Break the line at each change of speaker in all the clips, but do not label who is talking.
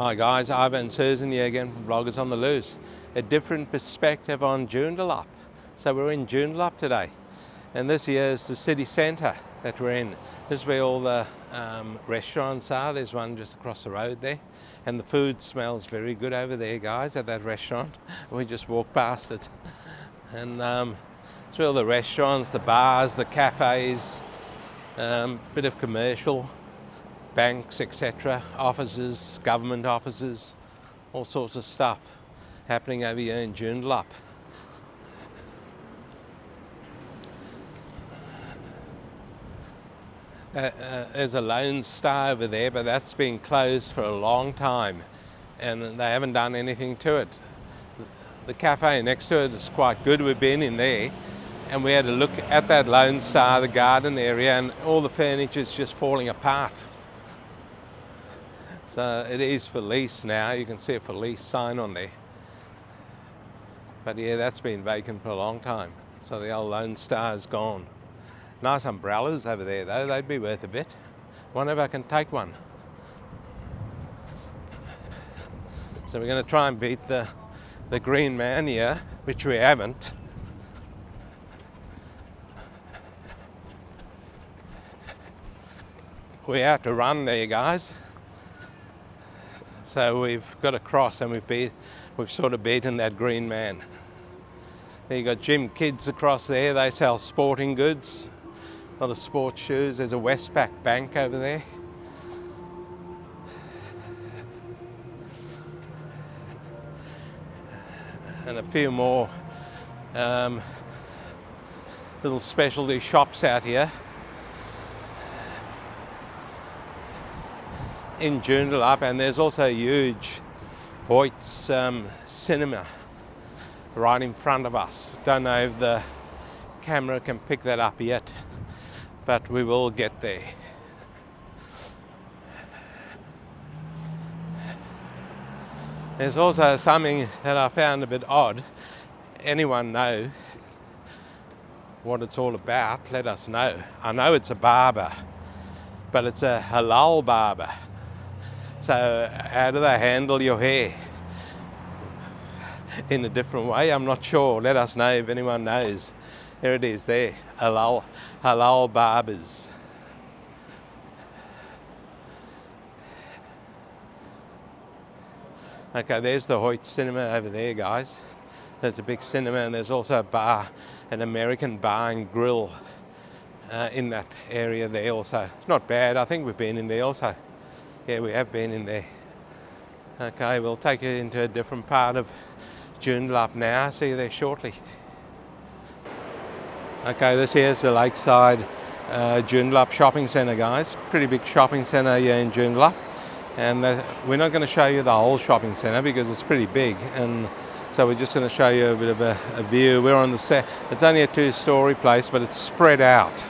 Hi guys, Ivan and Susan here again from Bloggers on the Loose. A different perspective on Joondalup. So we're in Joondalup today, and this here is the city centre that we're in. This is where all the restaurants are. There's one just across the road there, and the food smells very good over there, guys, at that restaurant. We just walked past it, and it's where all the restaurants, the bars, the cafes, bit of commercial, banks, etc., offices, government offices, all sorts of stuff happening over here in Joondalup. There's a Lone Star over there, but that's been closed for a long time and they haven't done anything to it. The cafe next to it is quite good. We've been in there and we had a look at that Lone Star, the garden area, and all the furniture is just falling apart. So it is for lease now. You can see a for lease sign on there. But yeah, that's been vacant for a long time. So the old Lone Star is gone. Nice umbrellas over there though, they'd be worth a bit. Wonder if I can take one. So we're going to try and beat the green man here, which we haven't. We have to run there, guys. So we've got to cross, and we've sort of beaten that green man. There you got Jim Kids across there. They sell sporting goods, a lot of sports shoes. There's a Westpac Bank over there. And a few more little specialty shops out here in Joondalup, and there's also a huge Hoyt's cinema right in front of us. Don't know if the camera can pick that up yet, but we will get there. There's also something that I found a bit odd. Anyone know what it's all about? Let us know. I know it's a barber, but it's a halal barber. So how do they handle your hair? In a different way? I'm not sure. Let us know if anyone knows. There it is there. Halal barbers. Okay, there's the Hoyt cinema over there, guys. There's a big cinema, and there's also a bar, an American bar and grill in that area there also. It's not bad. I think we've been in there also. Yeah, we have been in there. Okay, we'll take you into a different part of Joondalup now. See you there shortly. Okay, this here's the Lakeside Joondalup shopping centre, guys. Pretty big shopping centre here in Joondalup. And we're not going to show you the whole shopping centre because it's pretty big. And so we're just going to show you a bit of a view. We're on the set. It's only a two-storey place, but it's spread out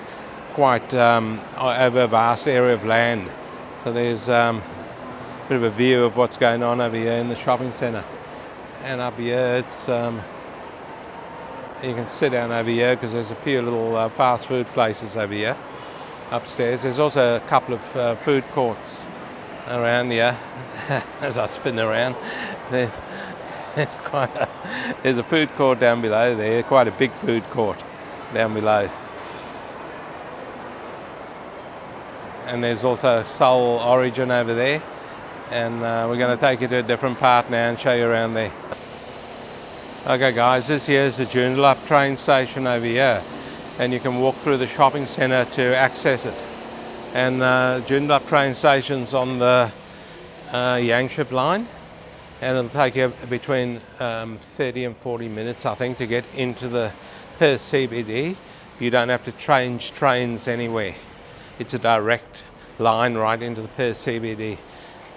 quite over a vast area of land. So there's a bit of a view of what's going on over here in the shopping centre. And up here, it's you can sit down over here because there's a few little fast food places over here upstairs. There's also a couple of food courts around here. As I spin around, there's a food court down below there, quite a big food court down below. And there's also Soul Origin over there, and we're going to take you to a different part now and show you around there. Okay guys, this here is the Joondalup train station over here, and you can walk through the shopping centre to access it. And Joondalup train station's on the Yangship line, and it'll take you between 30 and 40 minutes, I think, to get into the Perth CBD. You don't have to change trains anywhere. It's a direct line right into the Perth CBD.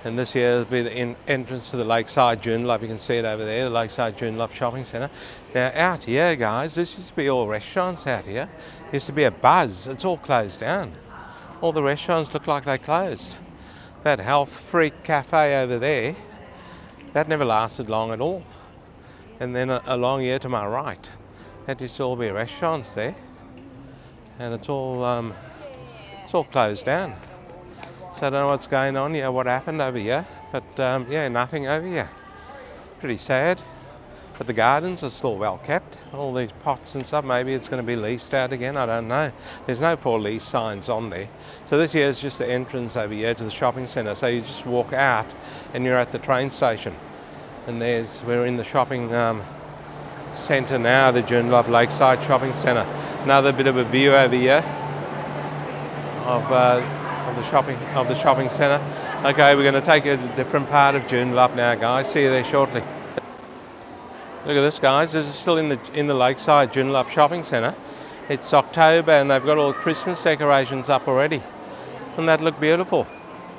And this here will be the entrance to the Lakeside Joondalup. You can see it over there, the Lakeside Joondalup Shopping Centre. Now out here, guys, this used to be all restaurants out here. It used to be a buzz. It's all closed down. All the restaurants look like they closed. That Health Freak Cafe over there, that never lasted long at all. And then along here to my right, that used to all be restaurants there. And it's all closed down. So I don't know what's going on here, what happened over here. But yeah, nothing over here. Pretty sad. But the gardens are still well kept. All these pots and stuff, maybe it's going to be leased out again, I don't know. There's no for lease signs on there. So this here is just the entrance over here to the shopping centre. So you just walk out and you're at the train station. And we're in the shopping centre now, the Joondalup Lakeside shopping centre. Another bit of a view over here of the shopping centre. Okay, we're going to take a different part of Joondalup now, guys. See you there shortly. Look at this, guys. This is still in the Lakeside Joondalup shopping centre. It's October and they've got all Christmas decorations up already. Doesn't that look beautiful?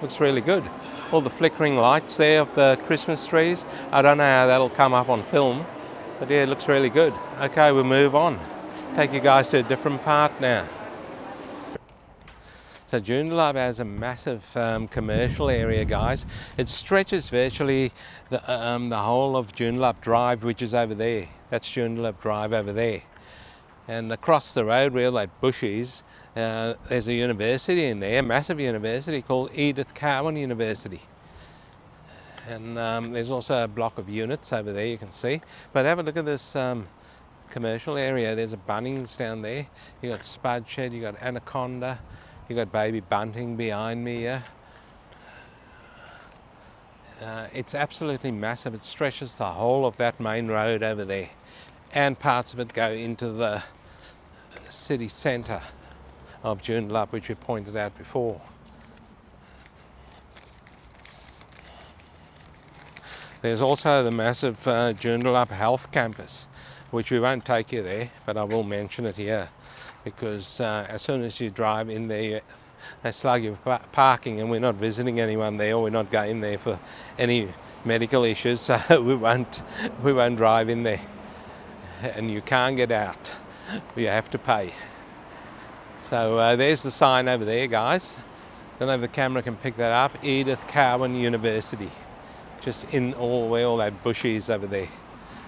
Looks really good. All the flickering lights there of the Christmas trees. I don't know how that'll come up on film, but yeah, it looks really good. Okay, we'll move on. Take you guys to a different part now. So Joondalup has a massive commercial area, guys. It stretches virtually the whole of Joondalup Drive, which is over there. That's Joondalup Drive over there. And across the road where all that bush is, there's a university in there, a massive university called Edith Cowan University. And there's also a block of units over there you can see. But have a look at this commercial area. There's a Bunnings down there. You got Spud Shed, you got Anaconda. You got Baby Bunting behind me here. It's absolutely massive. It stretches the whole of that main road over there, and parts of it go into the city centre of Joondalup, which we pointed out before. There's also the massive Joondalup Health Campus, which we won't take you there, but I will mention it here. Because as soon as you drive in there, they slug you for parking, and we're not visiting anyone there, or we're not going there for any medical issues, so we won't drive in there. And you can't get out. You have to pay. So there's the sign over there, guys. Don't know if the camera can pick that up. Edith Cowan University. Just in where all that bush is over there.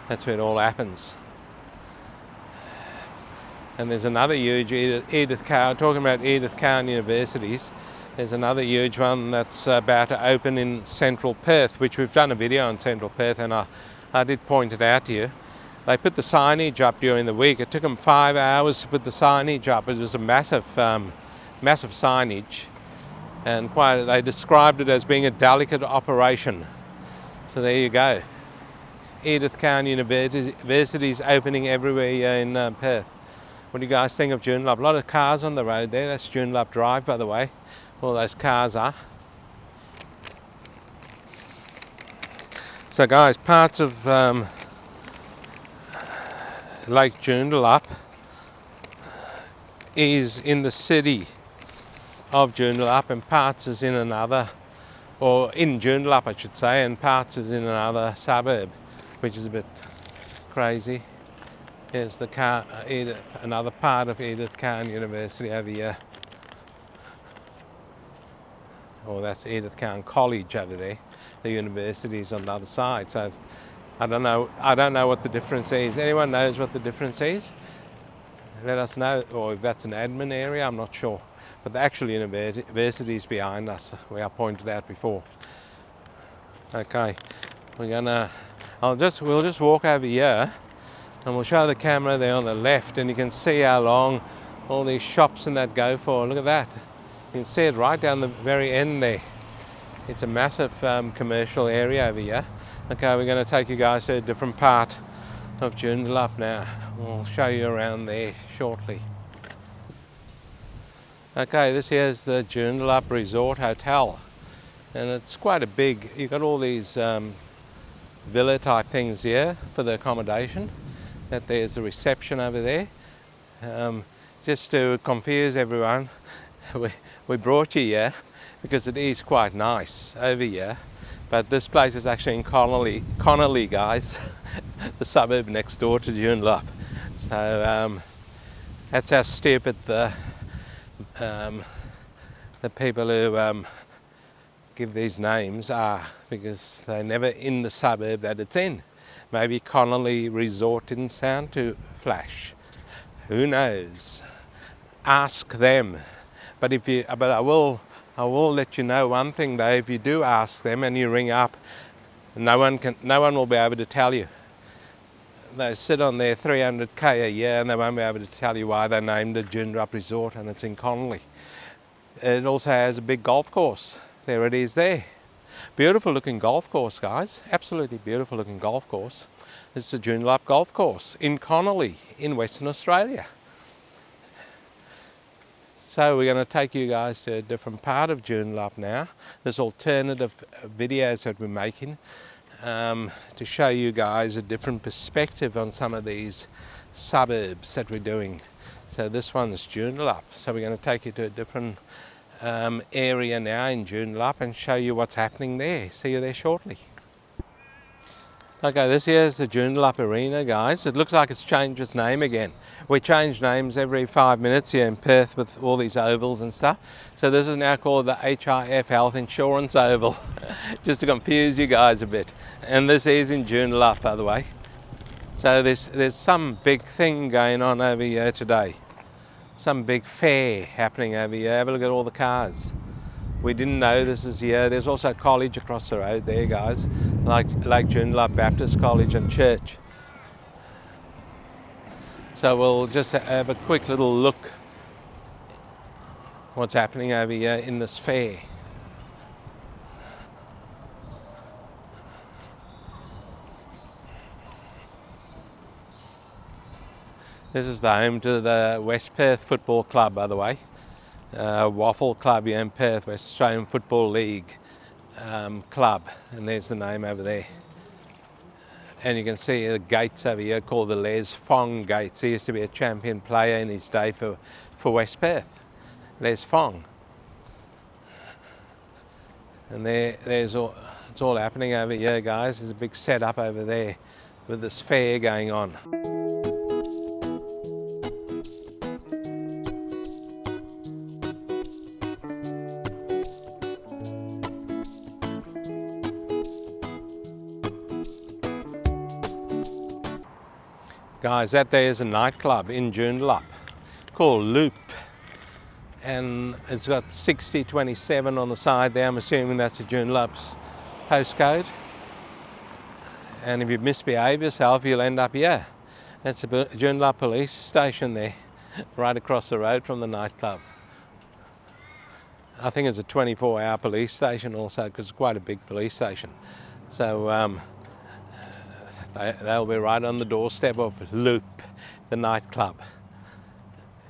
That's where it all happens. And there's another huge Edith Cowan, talking about Edith Cowan universities, there's another huge one that's about to open in central Perth, which we've done a video on central Perth, and I did point it out to you. They put the signage up during the week. It took them 5 hours to put the signage up. It was a massive signage, and they described it as being a delicate operation. So there you go. Edith Cowan University's opening everywhere in Perth. What do you guys think of Joondalup? A lot of cars on the road there. That's Joondalup Drive, by the way. All those cars are. So guys, parts of Lake Joondalup is in the city of Joondalup, and parts is in another, or in Joondalup I should say, and parts is in another suburb, which is a bit crazy. Here's the another part of Edith Cowan University over here. Oh, that's Edith Cowan College over there. The university is on the other side. So I don't know what the difference is. Anyone knows what the difference is? Let us know, or if that's an admin area, I'm not sure. But the actual university is behind us, where I pointed out before. Okay, we'll just walk over here. And we'll show the camera there on the left, and you can see how long all these shops and that go for. Look at that. You can see it right down the very end there. It's a massive commercial area over here. Okay, we're going to take you guys to a different part of Joondalup now. We'll show you around there shortly. Okay, this here is the Joondalup Resort Hotel. And it's quite a big, you've got all these villa type things here for the accommodation. That there's the reception over there. Just to confuse everyone, we brought you here because it is quite nice over here, but this place is actually in Connolly, guys, the suburb next door to Joondalup. So that's how stupid the people who give these names are, because they're never in the suburb that it's in. Maybe Connolly Resort didn't sound too flash. Who knows? Ask them. But I will I will let you know one thing though, if you do ask them and you ring up, no one will be able to tell you. They sit on their 300k a year and they won't be able to tell you why they named it Joondalup Resort, and it's in Connolly. It also has a big golf course. There it is there. Beautiful looking golf course, guys. Absolutely beautiful looking golf course. It's the Joondalup Golf Course in Connolly in Western Australia. So we're going to take you guys to a different part of Joondalup now. There's alternative videos that we're making to show you guys a different perspective on some of these suburbs that we're doing. So this one's Joondalup. So we're going to take you to a different area now in Joondalup and show you what's happening there. See you there shortly. Okay, this here is the Joondalup Arena, guys. It looks like it's changed its name again. We change names every 5 minutes here in Perth with all these ovals and stuff. So this is now called the HIF Health Insurance Oval, just to confuse you guys a bit. And this is in Joondalup, by the way. So there's some big thing going on over here today. Some big fair happening over here. Have a look at all the cars. We didn't know this is here. There's also a college across the road there, guys, like Joondalup Baptist College and Church. So we'll just have a quick little look what's happening over here in this fair. This is the home to the West Perth Football Club, by the way. Waffle Club here in Perth, West Australian Football League club, and there's the name over there. And you can see the gates over here called the Les Fong gates. He used to be a champion player in his day for West Perth, Les Fong. And it's all happening over here, guys. There's a big setup over there with this fair going on. Guys, that there is a nightclub in Joondalup called Loop, and it's got 6027 on the side there. I'm assuming that's a Joondalup's postcode. And if you misbehave yourself, you'll end up here. That's a Joondalup police station there, right across the road from the nightclub. I think it's a 24-hour police station also, because it's quite a big police station. So they'll be right on the doorstep of Loop, the nightclub.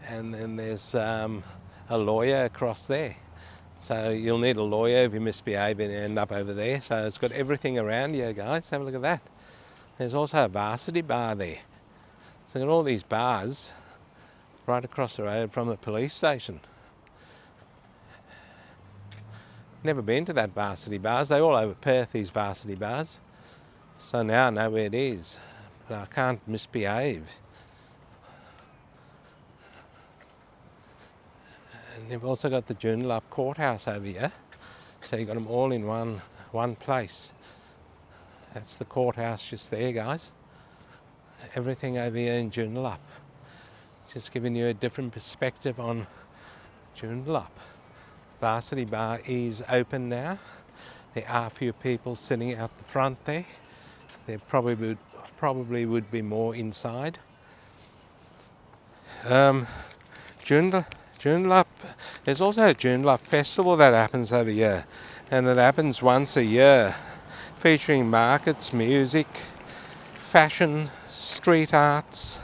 And then there's a lawyer across there. So you'll need a lawyer if you misbehave and end up over there. So it's got everything around you, guys. Have a look at that. There's also a varsity bar there. So you've got all these bars right across the road from the police station. Never been to that varsity bars. They're all over Perth, these varsity bars. So now I know where it is, but I can't misbehave. And you've also got the Joondalup courthouse over here. So you've got them all in one place. That's the courthouse just there, guys. Everything over here in Joondalup. Just giving you a different perspective on Joondalup. Varsity bar is open now. There are a few people sitting out the front there. There probably would be more inside. Joondalup, there's also a Joondalup festival that happens over here, and it happens once a year, featuring markets, music, fashion, street arts,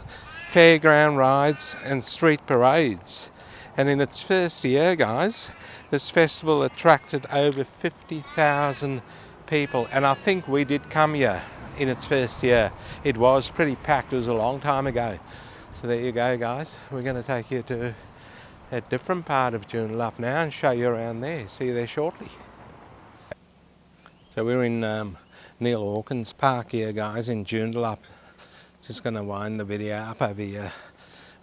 fairground rides and street parades. And in its first year, guys, this festival attracted over 50,000 people, and I think we did come here in its first year. It was pretty packed. It was a long time ago. So there you go, guys. We're going to take you to a different part of Joondalup now and show you around there. See you there shortly. So we're in Neil Hawkins Park here, guys, in Joondalup. Just going to wind the video up over here.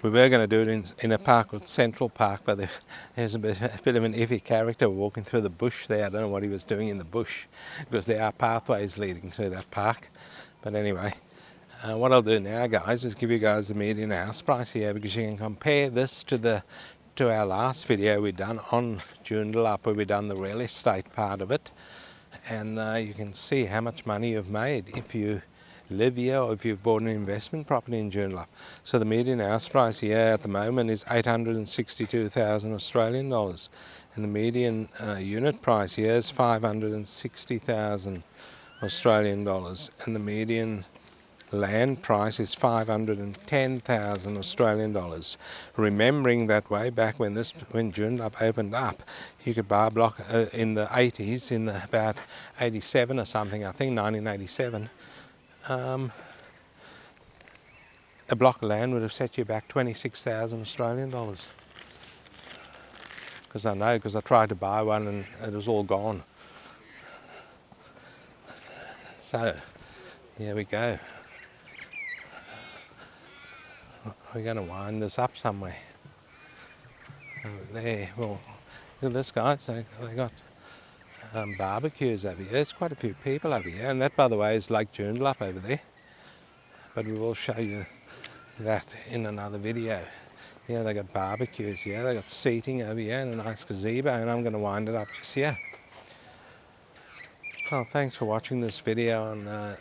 We were going to do it in a park called Central Park, but there's a bit of an iffy character walking through the bush there. I don't know what he was doing in the bush, because there are pathways leading through that park. But anyway, what I'll do now, guys, is give you guys the median house price here, because you can compare this to the to our last video we done on Joondalup, where we done the real estate part of it, and you can see how much money you've made if you live here or if you've bought an investment property in Joondalup. So the median house price here at the moment is 862,000 Australian dollars, and the median unit price here is 560,000 Australian dollars, and the median land price is 510,000 Australian dollars. Remembering that way back when Joondalup opened up, you could buy a block in the 80s, in about 87 or something, I think 1987. A block of land would have set you back 26,000 Australian dollars. Because I know, because I tried to buy one and it was all gone. So, here we go. We're going to wind this up somewhere. Over there. Well, look at this, guys. They got barbecues over here. There's quite a few people over here. And that, by the way, is Lake Joondalup over there. But we will show you that in another video. Yeah, they got barbecues here. They got seating over here and a nice gazebo. And I'm going to wind it up just here. Well, thanks for watching this video on a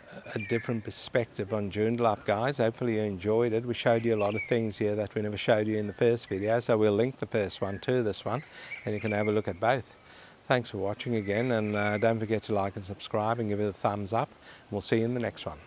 different perspective on Joondalup, guys. Hopefully you enjoyed it. We showed you a lot of things here that we never showed you in the first video, so we'll link the first one to this one, and you can have a look at both. Thanks for watching again, and don't forget to like and subscribe and give it a thumbs up. We'll see you in the next one.